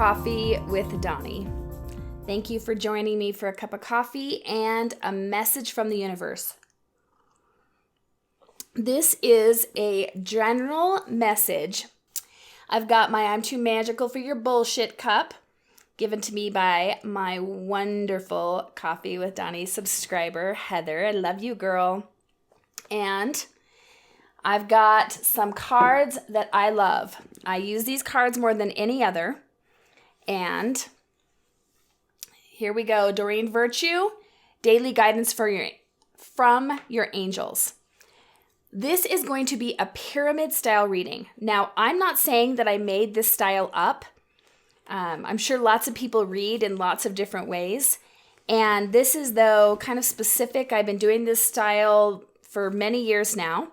Coffee with Dawni. Thank you for joining me for a cup of coffee and a message from the universe. This is a general message. I've got my I'm Too Magical for Your Bullshit cup given to me by my wonderful Coffee with Dawni subscriber, Heather. I love you, girl. And I've got some cards that I love. I use these cards more than any other. And here we go. Doreen Virtue, daily guidance from your angels. This is going to be a pyramid style reading. Now, I'm not saying that I made this style up. I'm sure lots of people read in lots of different ways. And this is, though, kind of specific. I've been doing this style for many years now.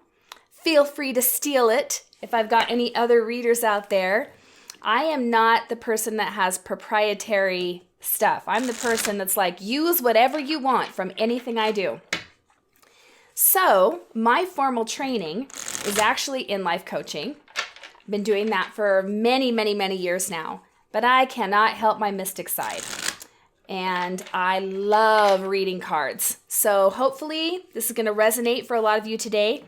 Feel free to steal it if I've got any other readers out there. I am not the person that has proprietary stuff. I'm the person that's like, use whatever you want from anything I do. So my formal training is actually in life coaching. I've been doing that for many, many, many years now, but I cannot help my mystic side. And I love reading cards. So hopefully this is going to resonate for a lot of you today.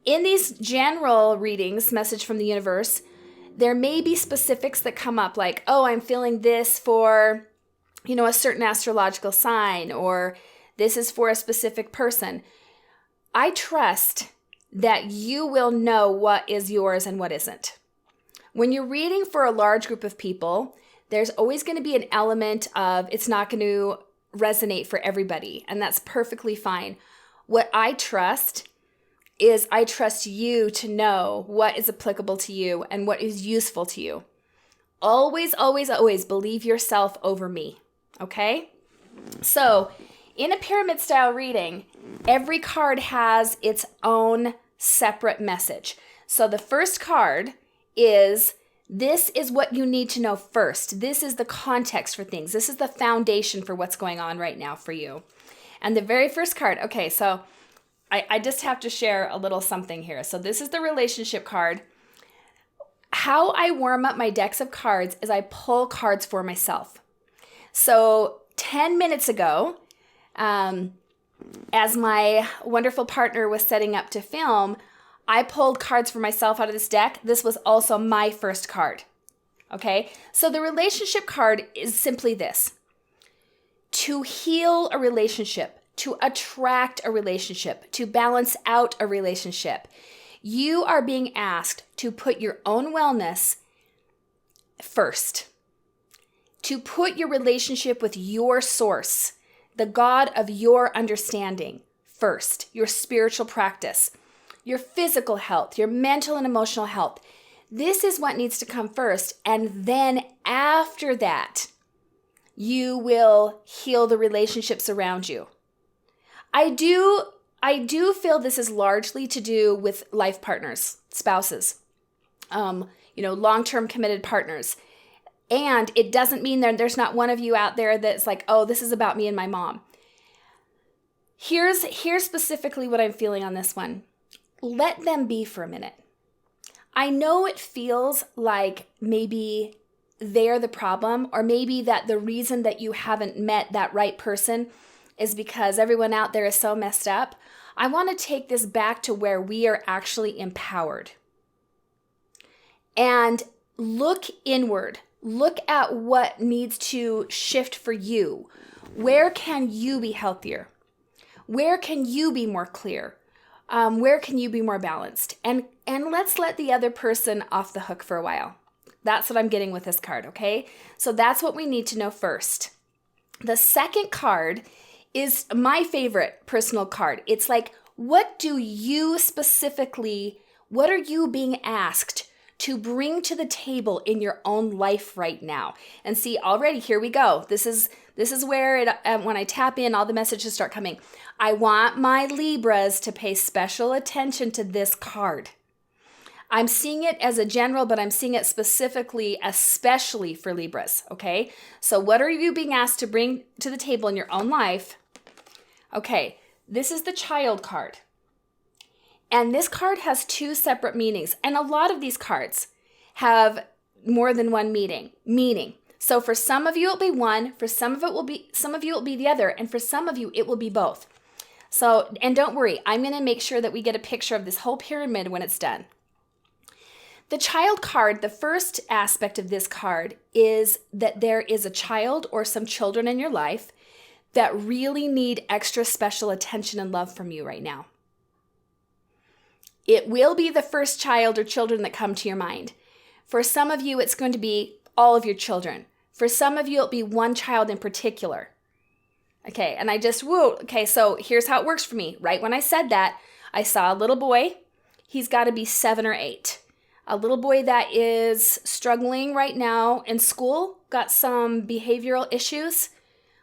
In these general readings, message from the universe, there may be specifics that come up like, oh, I'm feeling this for, a certain astrological sign, or this is for a specific person. I trust that you will know what is yours and what isn't. When you're reading for a large group of people, there's always going to be an element of it's not going to resonate for everybody, and that's perfectly fine. What I trust is I trust you to know what is applicable to you and what is useful to you. Always, always, always believe yourself over me, okay? So in a pyramid style reading, every card has its own separate message. So the first card is, this is what you need to know first. This is the context for things. This is the foundation for what's going on right now for you. And the very first card, okay, so I just have to share a little something here. So this is the relationship card. How I warm up my decks of cards is I pull cards for myself. So 10 minutes ago, as my wonderful partner was setting up to film, I pulled cards for myself out of this deck. This was also my first card. Okay, so the relationship card is simply this: to heal a relationship, to attract a relationship, to balance out a relationship. You are being asked to put your own wellness first, to put your relationship with your source, the God of your understanding first, your spiritual practice, your physical health, your mental and emotional health. This is what needs to come first. And then after that, you will heal the relationships around you. I do feel this is largely to do with life partners, spouses, long-term committed partners. And it doesn't mean that there's not one of you out there that's like, oh, this is about me and my mom. Here's specifically what I'm feeling on this one. Let them be for a minute. I know it feels like maybe they're the problem, or maybe that the reason that you haven't met that right person is because everyone out there is so messed up. I want to take this back to where we are actually empowered. And look inward. Look at what needs to shift for you. Where can you be healthier? Where can you be more clear? Where can you be more balanced? And let's let the other person off the hook for a while. That's what I'm getting with this card, okay? So that's what we need to know first. The second card is my favorite personal card. It's like, what are you being asked to bring to the table in your own life right now? And see, already, here we go. This is where when I tap in, all the messages start coming. I want my Libras to pay special attention to this card. I'm seeing it as a general, but I'm seeing it specifically, especially for Libras, okay? So what are you being asked to bring to the table in your own life? Okay, this is the child card. And this card has two separate meanings. And a lot of these cards have more than one meaning. So for some of you, it'll be one. For some of you, it will be the other. And for some of you, it will be both. So, and don't worry, I'm going to make sure that we get a picture of this whole pyramid when it's done. The child card, the first aspect of this card is that there is a child or some children in your life that really need extra special attention and love from you right now. It will be the first child or children that come to your mind. For some of you, it's going to be all of your children. For some of you, it'll be one child in particular. Okay, and okay, so here's how it works for me. Right when I said that, I saw a little boy. He's got to be 7 or 8. A little boy that is struggling right now in school, got some behavioral issues,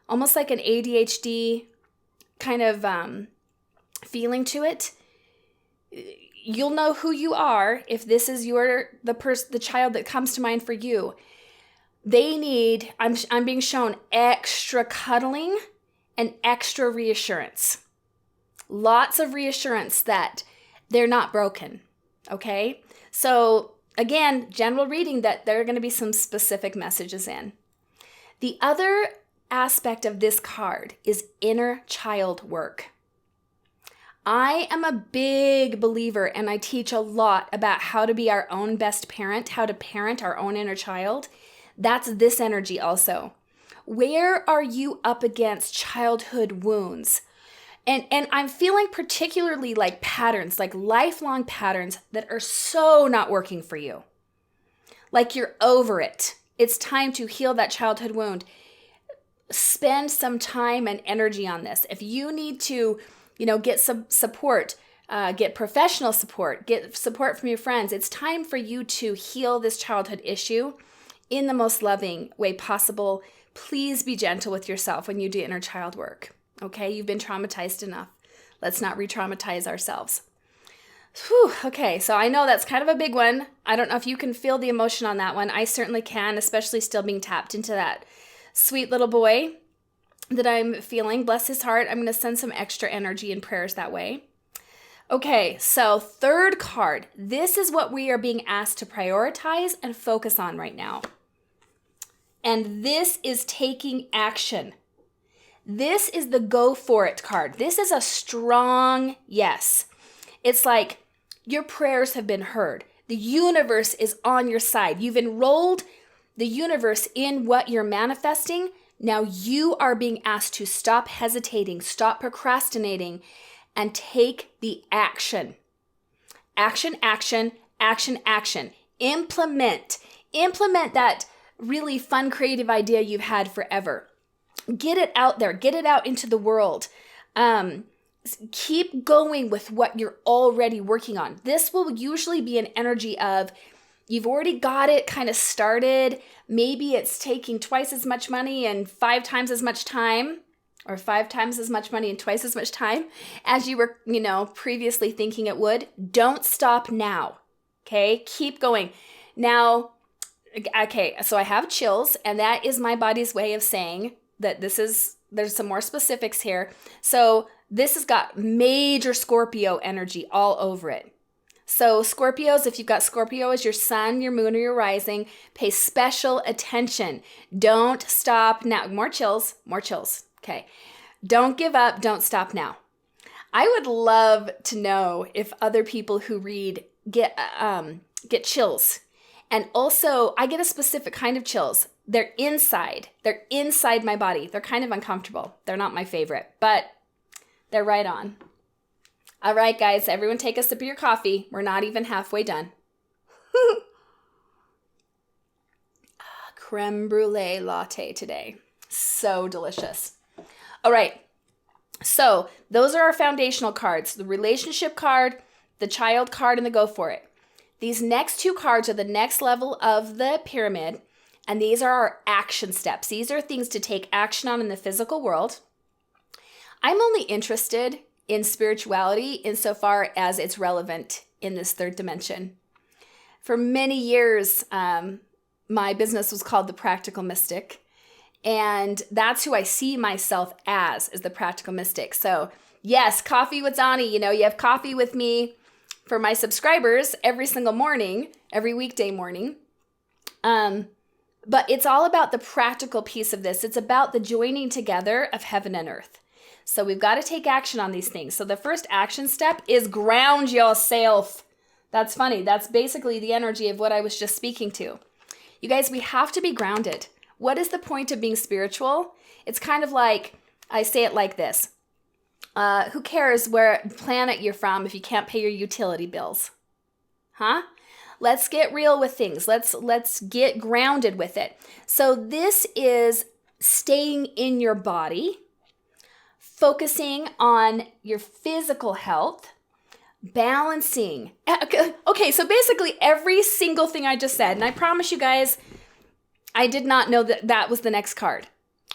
almost like an ADHD kind of feeling to it. You'll know who you are if this is the child that comes to mind for you. They need, I'm being shown extra cuddling and extra reassurance. Lots of reassurance that they're not broken, okay? So again, general reading that there are going to be some specific messages in. The other aspect of this card is inner child work. I am a big believer, and I teach a lot about how to be our own best parent, how to parent our own inner child. That's this energy also. Where are you up against childhood wounds? And I'm feeling particularly like patterns, like lifelong patterns that are so not working for you. Like you're over it. It's time to heal that childhood wound. Spend some time and energy on this. If you need to, get some support, get professional support, get support from your friends, it's time for you to heal this childhood issue in the most loving way possible. Please be gentle with yourself when you do inner child work. Okay, you've been traumatized enough. Let's not re-traumatize ourselves. Whew, okay, so I know that's kind of a big one. I don't know if you can feel the emotion on that one. I certainly can, especially still being tapped into that sweet little boy that I'm feeling. Bless his heart. I'm going to send some extra energy and prayers that way. Okay, so third card. This is what we are being asked to prioritize and focus on right now. And this is taking action. This is the go for it card. This is a strong yes. It's like your prayers have been heard. The universe is on your side. You've enrolled the universe in what you're manifesting. Now you are being asked to stop hesitating, stop procrastinating, and take the action. Action, action, action, action. Implement that really fun, creative idea you've had forever. Get it out there. Get it out into the world. Keep going with what you're already working on. This will usually be an energy of you've already got it kind of started. Maybe it's taking twice as much money and 5 times as much time, or 5 times as much money and twice as much time as you were, previously thinking it would. Don't stop now. Okay? Keep going. Now, okay, so I have chills, and that is my body's way of saying that there's some more specifics here. So this has got major Scorpio energy all over it. So Scorpios, if you've got Scorpio as your sun, your moon, or your rising, pay special attention. Don't stop now. More chills. Okay. Don't give up. Don't stop now. I would love to know if other people who read get chills. And also, I get a specific kind of chills. They're inside my body. They're kind of uncomfortable. They're not my favorite, but they're right on. All right, guys, everyone take a sip of your coffee. We're not even halfway done. Creme brulee latte today. So delicious. All right, so those are our foundational cards. The relationship card, the child card, and the go for it. These next 2 cards are the next level of the pyramid, and these are our action steps. These are things to take action on in the physical world. I'm only interested in spirituality insofar as it's relevant in this 3rd dimension. For many years, my business was called The Practical Mystic, and that's who I see myself as the Practical Mystic. So yes, Coffee with Dawni, you have coffee with me for my subscribers every single morning, every weekday morning. But it's all about the practical piece of this. It's about the joining together of heaven and earth. So we've got to take action on these things. So the first action step is ground yourself. That's funny. That's basically the energy of what I was just speaking to. You guys, we have to be grounded. What is the point of being spiritual? It's kind of like, I say it like this. Who cares where planet you're from if you can't pay your utility bills? Huh? Let's get real with things. Let's get grounded with it. So this is staying in your body, focusing on your physical health, balancing. Okay, so basically every single thing I just said, and I promise you guys, I did not know that that was the next card.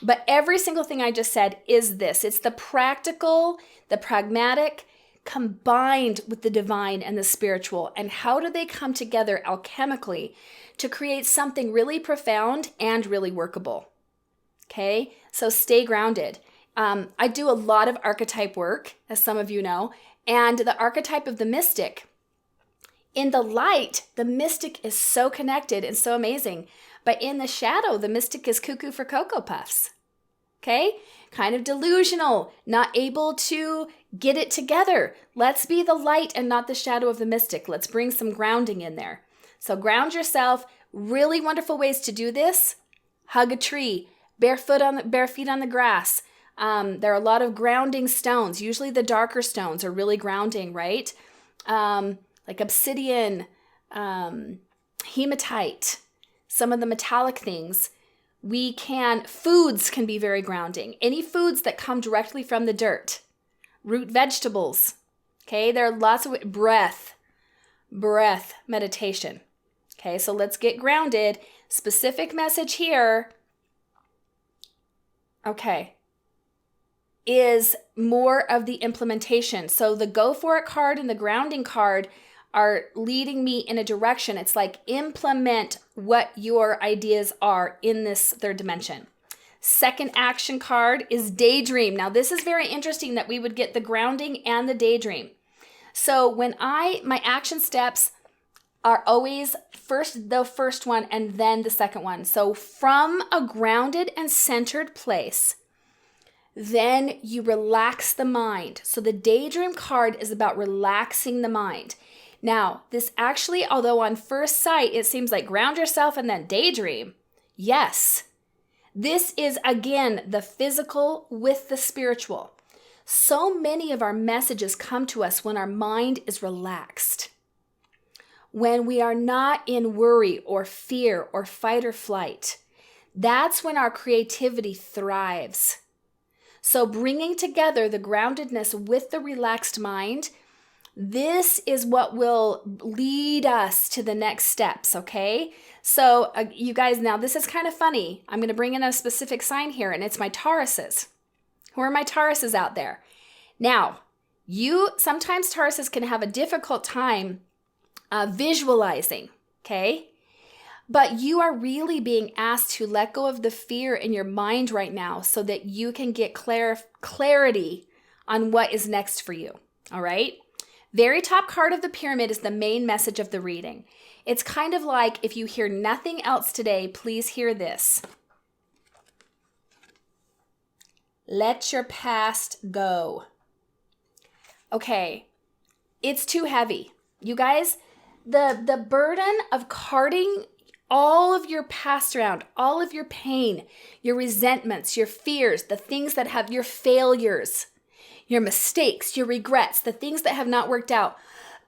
But every single thing I just said is this. It's the practical, the pragmatic, combined with the divine and the spiritual. And how do they come together alchemically to create something really profound and really workable? Okay, so stay grounded. I do a lot of archetype work, as some of you know, and the archetype of the mystic. In the light, the mystic is so connected and so amazing. But in the shadow, the mystic is cuckoo for Cocoa Puffs. Okay? Kind of delusional, not able to get it together. Let's be the light and not the shadow of the mystic. Let's bring some grounding in there. So ground yourself. Really wonderful ways to do this. Hug a tree. Bare feet on the grass. There are a lot of grounding stones. Usually the darker stones are really grounding, right? Like obsidian, hematite, some of the metallic things. Foods can be very grounding. Any foods that come directly from the dirt. Root vegetables. Okay, there are lots of breath meditation. Okay, so let's get grounded. Specific message here. Okay. Is more of the implementation. So the go for it card and the grounding card are leading me in a direction. It's like implement what your ideas are in this third dimension. Second action card is daydream. Now this is very interesting that we would get the grounding and the daydream. So when my action steps are always the first one and then the second one. So from a grounded and centered place, then you relax the mind. So the daydream card is about relaxing the mind. Now, this actually, although on first sight, it seems like ground yourself and then daydream. Yes, this is again the physical with the spiritual. So many of our messages come to us when our mind is relaxed. When we are not in worry or fear or fight or flight. That's when our creativity thrives. So bringing together the groundedness with the relaxed mind, this is what will lead us to the next steps, okay? So you guys, now this is kind of funny. I'm going to bring in a specific sign here, and it's my Tauruses. Who are my Tauruses out there? Now, sometimes Tauruses can have a difficult time visualizing, okay? But you are really being asked to let go of the fear in your mind right now so that you can get clarity on what is next for you, all right? Very top card of the pyramid is the main message of the reading. It's kind of like if you hear nothing else today, please hear this. Let your past go. Okay, it's too heavy. You guys, the burden of carting all of your past around, all of your pain, your resentments, your fears, the things that have your failures, your mistakes, your regrets, the things that have not worked out.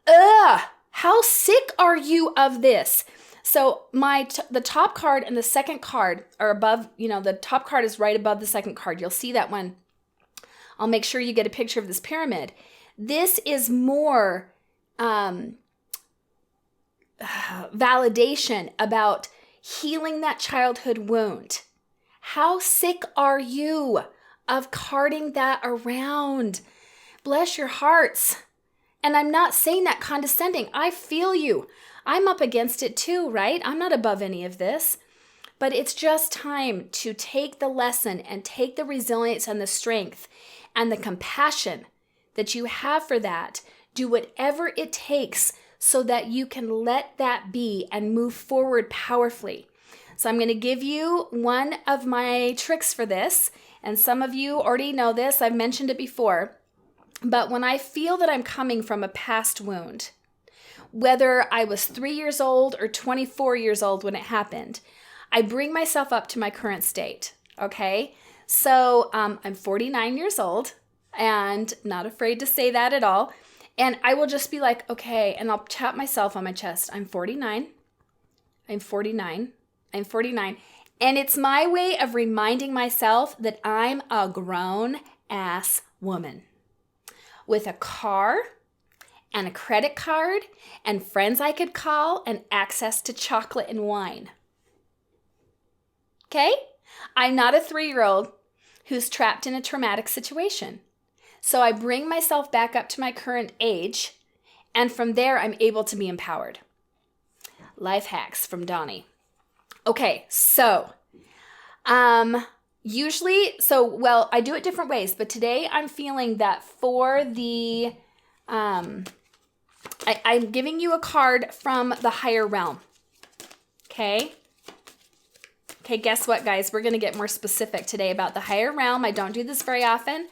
How sick are you of this? So the top card and the second card are above, the top card is right above the second card. You'll see that one. I'll make sure you get a picture of this pyramid. This is more validation about healing that childhood wound. How sick are you of carting that around? Bless your hearts. And I'm not saying that condescending. I feel you. I'm up against it too, right? I'm not above any of this. But it's just time to take the lesson and take the resilience and the strength and the compassion that you have for that. Do whatever it takes so that you can let that be and move forward powerfully. So I'm going to give you one of my tricks for this. And some of you already know this. I've mentioned it before. But when I feel that I'm coming from a past wound, whether I was 3 years old or 24 years old when it happened, I bring myself up to my current state, okay? So I'm 49 years old and not afraid to say that at all. And I will just be like, okay, and I'll tap myself on my chest. I'm 49. I'm 49. I'm 49. And it's my way of reminding myself that I'm a grown-ass woman with a car and a credit card and friends I could call and access to chocolate and wine. Okay? I'm not a 3-year-old who's trapped in a traumatic situation. So I bring myself back up to my current age, and from there I'm able to be empowered. Life hacks from Dawni. Okay, so usually, I do it different ways, but today I'm feeling that for the, I'm giving you a card from the higher realm. Okay? Okay, guess what, guys? We're going to get more specific today about the higher realm. I don't do this very often,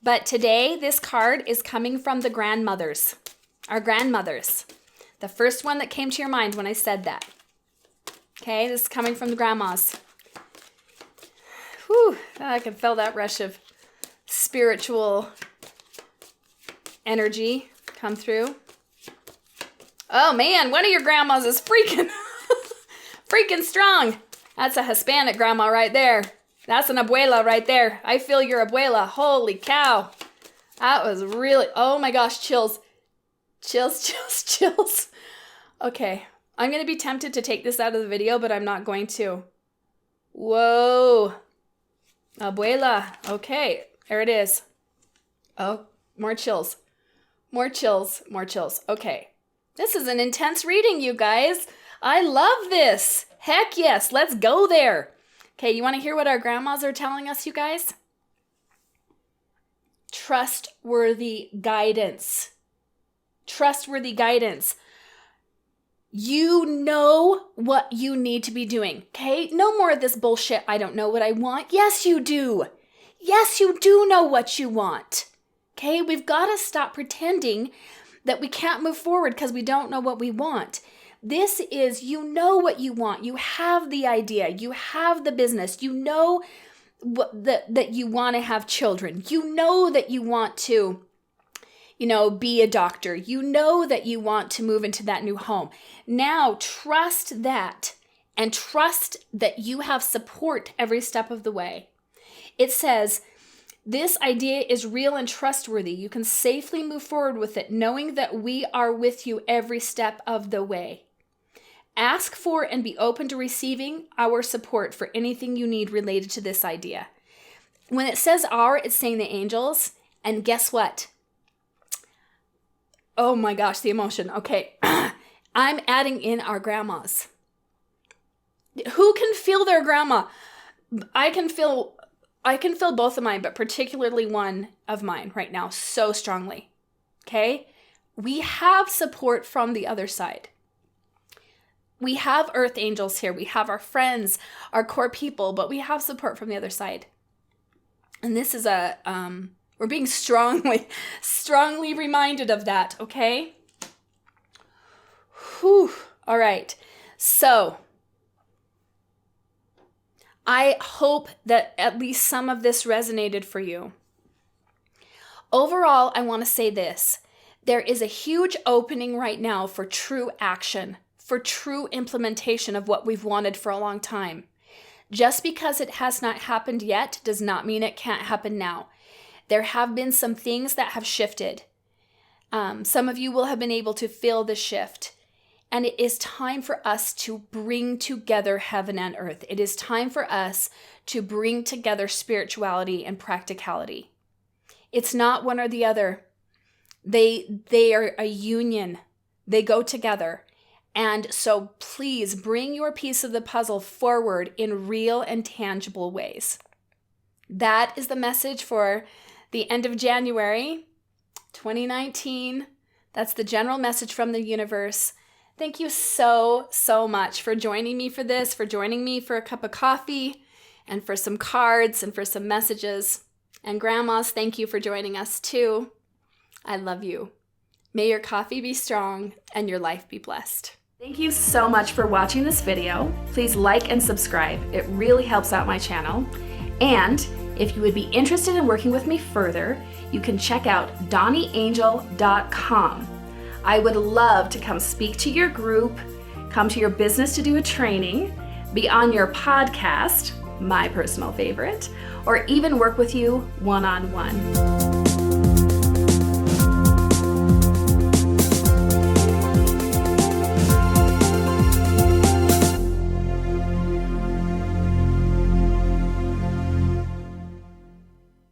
but today this card is coming from the grandmothers, our grandmothers. The first one that came to your mind when I said that. Okay, this is coming from the grandmas. Whew, I can feel that rush of spiritual energy come through. Oh man, one of your grandmas is freaking strong. That's a Hispanic grandma right there. That's an abuela right there. I feel your abuela. Holy cow. That was really, oh my gosh, chills. Chills. Okay, I'm going to be tempted to take this out of the video, but I'm not going to. Whoa. Abuela. Okay, there it is. Oh, more chills. Okay. This is an intense reading, you guys. I love this. Heck yes, let's go there. Okay, you want to hear what our grandmas are telling us, you guys? Trustworthy guidance. You know what you need to be doing, okay? No more of this bullshit, I don't know what I want. Yes, you do. Yes, you do know what you want, okay? We've got to stop pretending that we can't move forward because we don't know what we want. This is, you know what you want. You have the idea. You have the business. You know that you want to have children. You know that you want to, be a doctor. You know that you want to move into that new home. Now, trust that and trust that you have support every step of the way. It says, this idea is real and trustworthy. You can safely move forward with it, knowing that we are with you every step of the way. Ask for and be open to receiving our support for anything you need related to this idea. When it says our, it's saying the angels. And guess what? Oh my gosh, the emotion. Okay, I'm adding in our grandmas. Who can feel their grandma? I can feel both of mine, but particularly one of mine right now so strongly. Okay? We have support from the other side. We have earth angels here. We have our friends, our core people, but we have support from the other side. And this is we're being strongly reminded of that, okay? Whew. All right. So I hope that at least some of this resonated for you. Overall, I want to say this. There is a huge opening right now for true action, for true implementation of what we've wanted for a long time. Just because it has not happened yet does not mean it can't happen now. There have been some things that have shifted. Some of you will have been able to feel the shift. And it is time for us to bring together heaven and earth. It is time for us to bring together spirituality and practicality. It's not one or the other. They are a union. They go together. And so please bring your piece of the puzzle forward in real and tangible ways. That is the message for the end of January 2019. That's the general message from the universe. Thank you so, so much for joining me for this, for joining me for a cup of coffee, and for some cards, and for some messages. And grandmas, thank you for joining us too. I love you. May your coffee be strong and your life be blessed. Thank you so much for watching this video. Please like and subscribe. It really helps out my channel. And if you would be interested in working with me further, you can check out DawniAngel.com. I would love to come speak to your group, come to your business to do a training, be on your podcast, my personal favorite, or even work with you one-on-one.